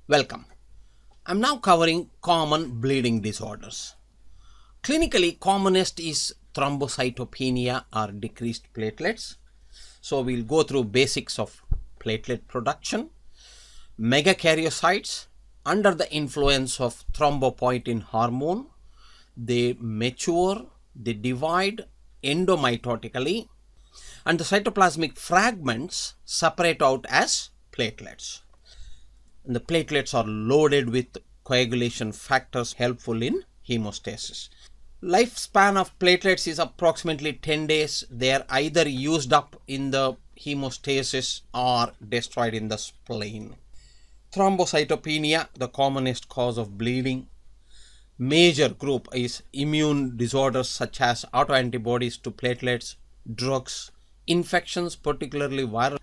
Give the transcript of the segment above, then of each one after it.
Welcome. I'm now covering common bleeding disorders. Clinically, commonest is thrombocytopenia or decreased platelets. So we'll go through basics of platelet production. Megakaryocytes under the influence of thrombopoietin hormone, they mature, they divide endomitotically, and the cytoplasmic fragments separate out as platelets. And the platelets are loaded with coagulation factors helpful in hemostasis. Lifespan of platelets is approximately 10 days. They are either used up in the hemostasis or destroyed in the spleen. Thrombocytopenia, the commonest cause of bleeding. Major group is immune disorders such as autoantibodies to platelets, drugs, infections, particularly viral,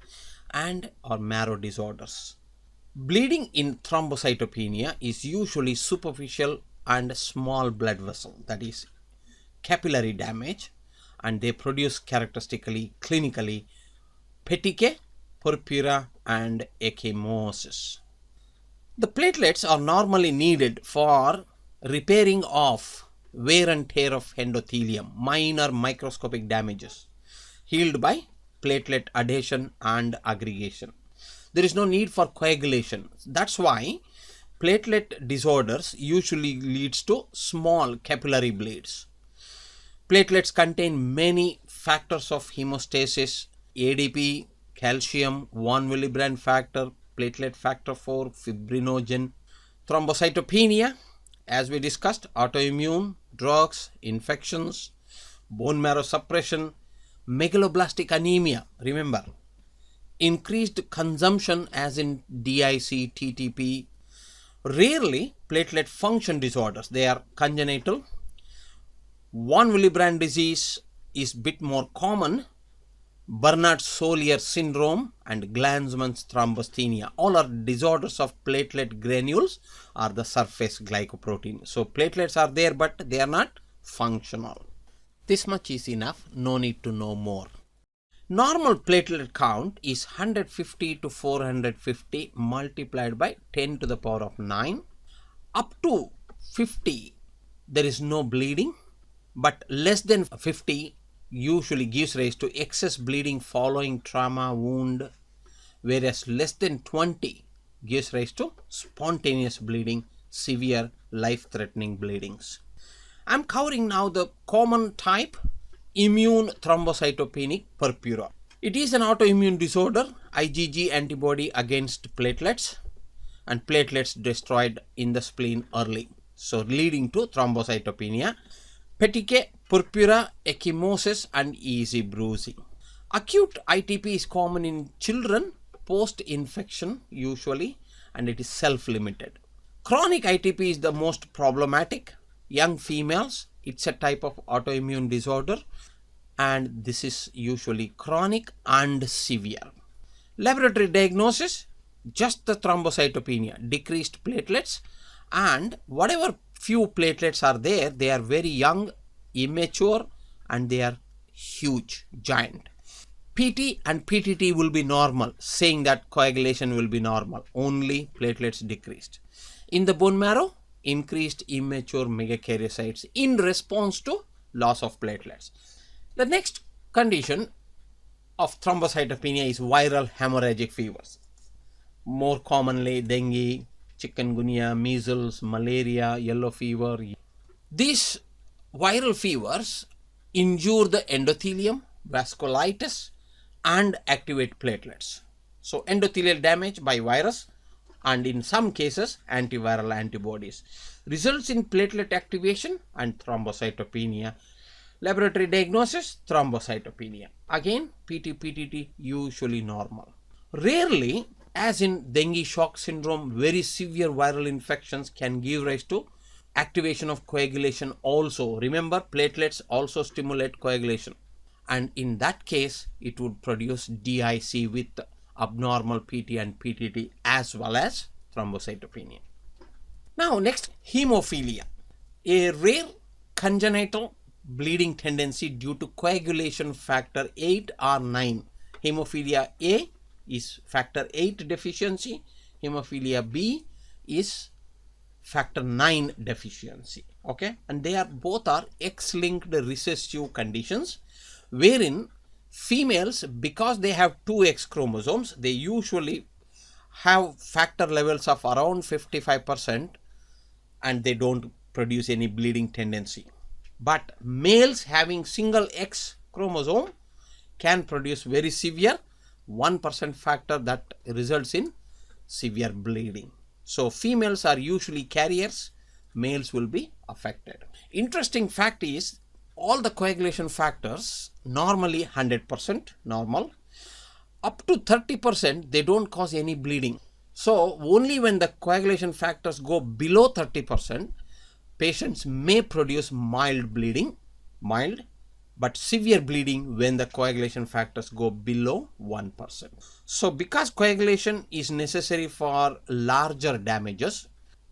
and or marrow disorders. Bleeding in thrombocytopenia is usually superficial and small blood vessel, that is capillary damage, and they produce characteristically clinically petechiae, purpura, and ecchymosis. The platelets are normally needed for repairing of wear and tear of endothelium, minor microscopic damages, healed by platelet adhesion and aggregation. There is no need for coagulation. That's why platelet disorders usually leads to small capillary bleeds. Platelets contain many factors of hemostasis: ADP, calcium, von Willebrand factor, platelet factor 4, fibrinogen. Thrombocytopenia, as we discussed, autoimmune, drugs, infections, bone marrow suppression, megaloblastic anemia, remember, increased consumption as in DIC, TTP. Rarely platelet function disorders, they are congenital. Von Willebrand disease is bit more common. Bernard-Soulier syndrome and Glanzmann's thrombocythemia, all are disorders of platelet granules or the surface glycoprotein. So platelets are there, but they are not functional. This much is enough, no need to know more. Normal platelet count is 150 to 450 multiplied by 10 to the power of 9. Up to 50, there is no bleeding, but less than 50 usually gives rise to excess bleeding following trauma, wound, whereas less than 20 gives rise to spontaneous bleeding, severe life-threatening bleedings. I'm covering now the common type, immune thrombocytopenic purpura. It is an autoimmune disorder, IgG antibody against platelets, and platelets destroyed in the spleen early, so leading to thrombocytopenia, petechiae, purpura, ecchymosis, and easy bruising. Acute ITP is common in children post-infection usually, and it is self-limited. Chronic ITP is the most problematic. Young females, it's a type of autoimmune disorder, and this is usually chronic and severe. Laboratory diagnosis, just the thrombocytopenia, decreased platelets, and whatever few platelets are there, they are very young, immature, and they are huge, giant. PT and PTT will be normal, saying that coagulation will be normal, only platelets decreased. In the bone marrow, increased immature megakaryocytes in response to loss of platelets. The next condition of thrombocytopenia is viral hemorrhagic fevers. More commonly dengue, chikungunya, measles, malaria, yellow fever. These viral fevers injure the endothelium, vasculitis, and activate platelets. So endothelial damage by virus, and in some cases antiviral antibodies, results in platelet activation and thrombocytopenia. Laboratory diagnosis, thrombocytopenia. Again, PT-PTT usually normal. Rarely, as in dengue shock syndrome, very severe viral infections can give rise to activation of coagulation also. Remember, platelets also stimulate coagulation, and in that case it would produce DIC with abnormal PT and PTT as well as thrombocytopenia. Now next, hemophilia, a rare congenital bleeding tendency due to coagulation factor 8 or 9. Hemophilia A is factor 8 deficiency, hemophilia B is factor 9 deficiency. Okay, and they are both are X-linked recessive conditions, wherein females, because they have two X chromosomes, they usually have factor levels of around 55% and they don't produce any bleeding tendency. But males having single X chromosome can produce very severe 1% factor that results in severe bleeding. So females are usually carriers, males will be affected. Interesting fact is all the coagulation factors normally 100% normal. Up to 30% they don't cause any bleeding. So only when the coagulation factors go below 30%, patients may produce mild bleeding, but severe bleeding when the coagulation factors go below 1%. So because coagulation is necessary for larger damages,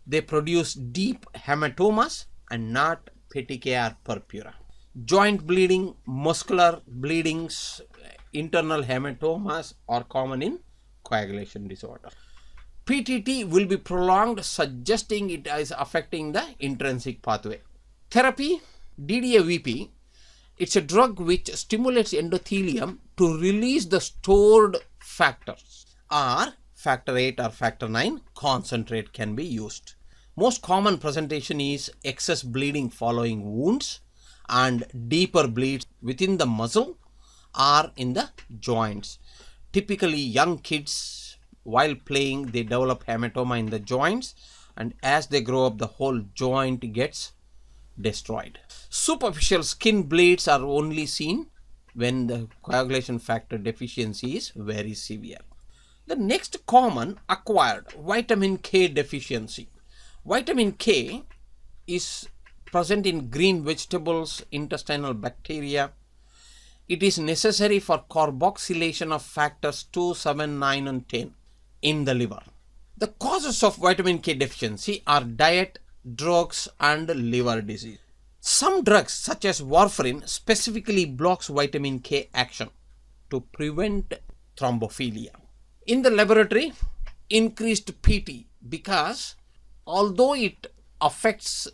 they produce deep hematomas and not petechiae or purpura. Joint bleeding, muscular bleedings, internal hematomas are common in coagulation disorder. PTT will be prolonged, suggesting it is affecting the intrinsic pathway. Therapy, DDA-VP, it's a drug which stimulates endothelium to release the stored factors, or factor 8 or factor 9 concentrate can be used. Most common presentation is excess bleeding following wounds and deeper bleeds within the muscle or in the joints. Typically young kids, while playing, they develop hematoma in the joints, and as they grow up the whole joint gets destroyed. Superficial skin bleeds are only seen when the coagulation factor deficiency is very severe. The next common acquired vitamin K deficiency. Vitamin K is present in green vegetables, intestinal bacteria. It is necessary for carboxylation of factors 2, 7, 9 and 10 in the liver. The causes of vitamin K deficiency are diet, drugs and liver disease. Some drugs such as warfarin specifically blocks vitamin K action to prevent thrombophilia. In the laboratory, increased PT, because although it affects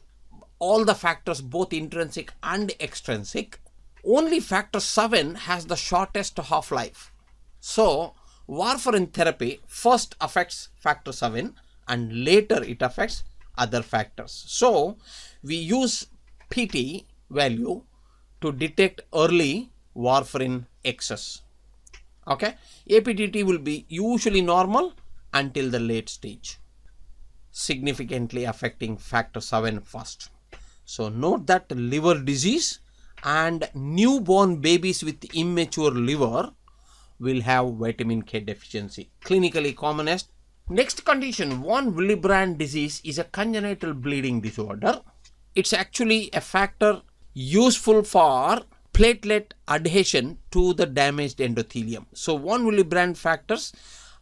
all the factors, both intrinsic and extrinsic, only factor 7 has the shortest half-life. So warfarin therapy first affects factor 7 and later it affects other factors. So we use PT value to detect early warfarin excess. Okay, APTT will be usually normal until the late stage, significantly affecting factor 7 first. So note that liver disease and newborn babies with immature liver will have vitamin K deficiency, clinically commonest. Next condition, von Willebrand disease, is a congenital bleeding disorder. It's actually a factor useful for platelet adhesion to the damaged endothelium. So von Willebrand factors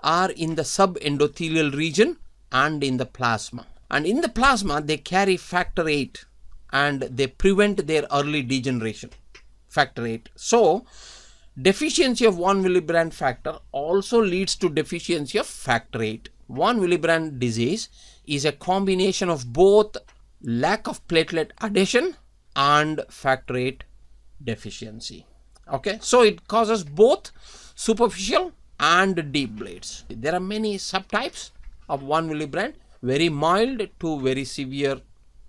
are in the subendothelial region and in the plasma. And in the plasma, they carry factor 8 and they prevent their early degeneration, factor 8. So deficiency of von Willebrand factor also leads to deficiency of factor 8. Von Willebrand disease is a combination of both lack of platelet adhesion and factor 8 deficiency. Okay, so it causes both superficial and deep bleeds. There are many subtypes of von Willebrand, very mild to very severe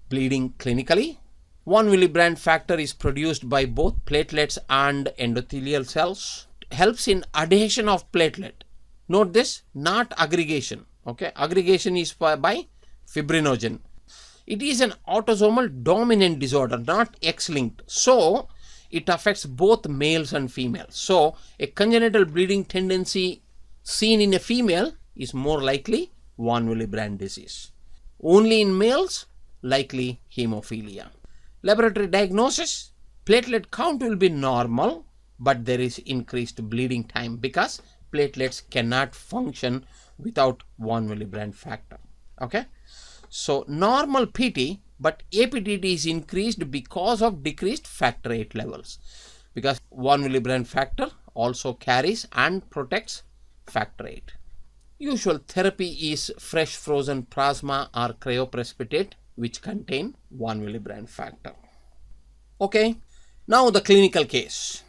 bleeding clinically. Von Willebrand factor is produced by both platelets and endothelial cells. It helps in adhesion of platelet. Note this, not aggregation. Okay, aggregation is by fibrinogen. It is an autosomal dominant disorder, not X-linked. So it affects both males and females. So a congenital bleeding tendency seen in a female is more likely von Willebrand disease. Only in males, likely hemophilia. Laboratory diagnosis, platelet count will be normal, but there is increased bleeding time because platelets cannot function without von Willebrand factor. Okay, so normal PT, but APTT is increased because of decreased factor 8 levels, because von Willebrand factor also carries and protects factor 8. Usual therapy is fresh frozen plasma or cryoprecipitate, which contain 1 Willebrand factor. Okay, now the clinical case.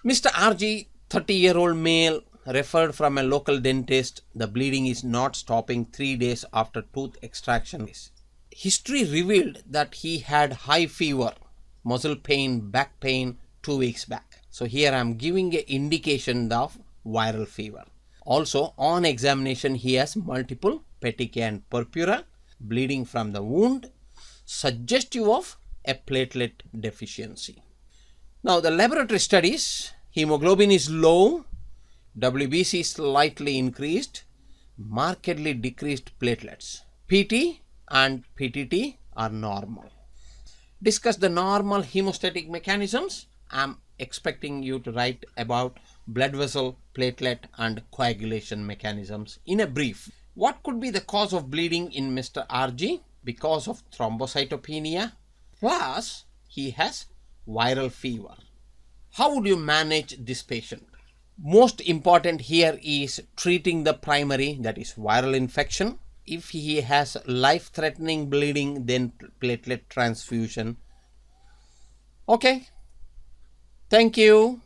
Mr. RG, 30-year-old male, referred from a local dentist. The bleeding is not stopping 3 days after tooth extraction. History revealed that he had high fever, muscle pain, back pain 2 weeks back. So here I am giving an indication of viral fever. Also, on examination, he has multiple petechia and purpura, bleeding from the wound, suggestive of a platelet deficiency. Now, the laboratory studies, hemoglobin is low, WBC slightly increased, markedly decreased platelets. PT and PTT are normal. Discuss the normal hemostatic mechanisms. I am expecting you to write about blood vessel, platelet and coagulation mechanisms in a brief. What could be the cause of bleeding in Mr. RG? Because of thrombocytopenia, plus he has viral fever. How would you manage this patient? Most important here is treating the primary, that is viral infection. If he has life-threatening bleeding, then platelet transfusion. Okay, thank you.